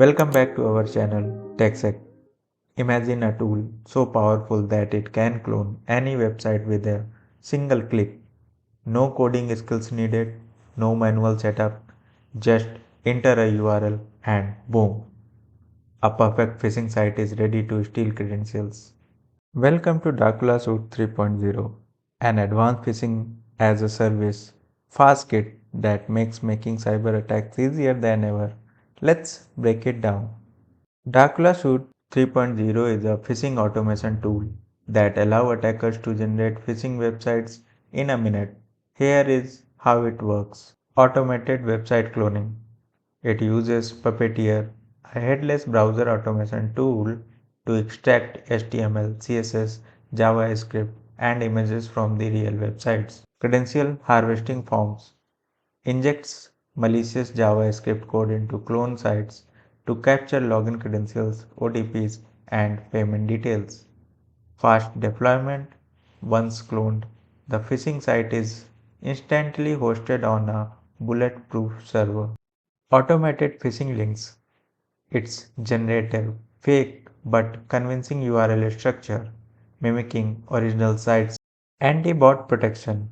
Welcome back to our channel Techsec. Imagine a tool so powerful that it can clone any website with a single click. No coding skills needed, no manual setup, just enter a URL and boom, a perfect phishing site is ready to steal credentials. Welcome to Darcula Suite 3.0, an advanced phishing as a service fast kit that makes making cyber attacks easier than ever. Let's break it down. Darcula Suite 3.0 is a phishing automation tool that allows attackers to generate phishing websites in a minute. Here is how it works. Automated website cloning. It uses Puppeteer, a headless browser automation tool, to extract HTML, CSS, JavaScript, and images from the real websites. Credential harvesting forms injects malicious JavaScript code into clone sites to capture login credentials, OTPs, and payment details. Fast deployment. Once cloned, the phishing site is instantly hosted on a bulletproof server. Automated phishing links. It's generative, fake, but convincing URL structure, mimicking original sites. Anti-bot protection.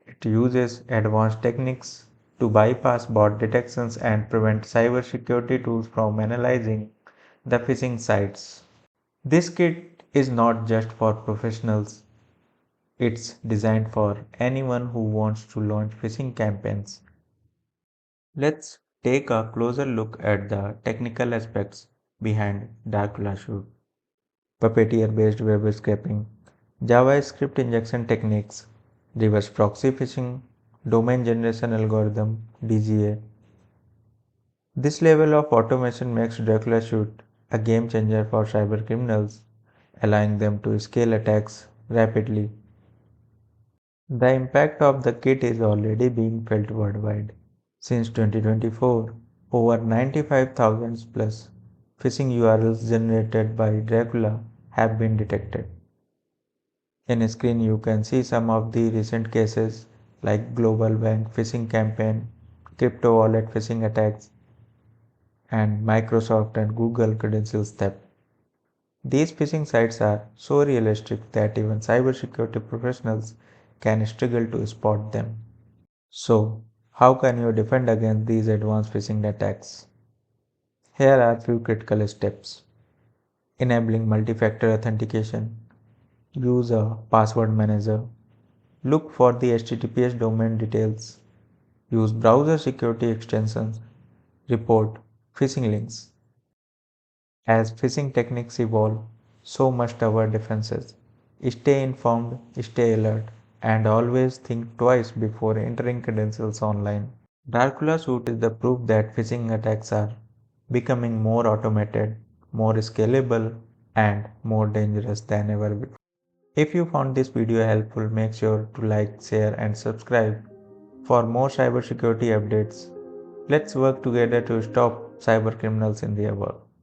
It uses advanced techniques to bypass bot detections and prevent cybersecurity tools from analyzing the phishing sites. This kit is not just for professionals, it's designed for anyone who wants to launch phishing campaigns. Let's take a closer look at the technical aspects behind Darcula Suite. Puppeteer-based web scraping, JavaScript injection techniques, reverse proxy phishing, domain generation algorithm, DGA. This level of automation makes Dracula Suite a game changer for cybercriminals, allowing them to scale attacks rapidly. The impact of the kit is already being felt worldwide. Since 2024, over 95,000 plus phishing URLs generated by Dracula have been detected. In screen you can see some of the recent cases like global bank phishing campaign, crypto wallet phishing attacks, and Microsoft and Google credentials theft. These phishing sites are so realistic that even cybersecurity professionals can struggle to spot them. So, how can you defend against these advanced phishing attacks? Here are few critical steps. Enabling multi-factor authentication. Use a password manager. Look for the HTTPS domain details. Use browser security extensions. Report phishing links. As phishing techniques evolve, so must our defenses. Stay informed, stay alert, and always think twice before entering credentials online. Darcula Suite is the proof that phishing attacks are becoming more automated, more scalable, and more dangerous than ever before. If you found this video helpful, make sure to like, share, and subscribe for more cybersecurity updates. Let's work together to stop cybercriminals in their work.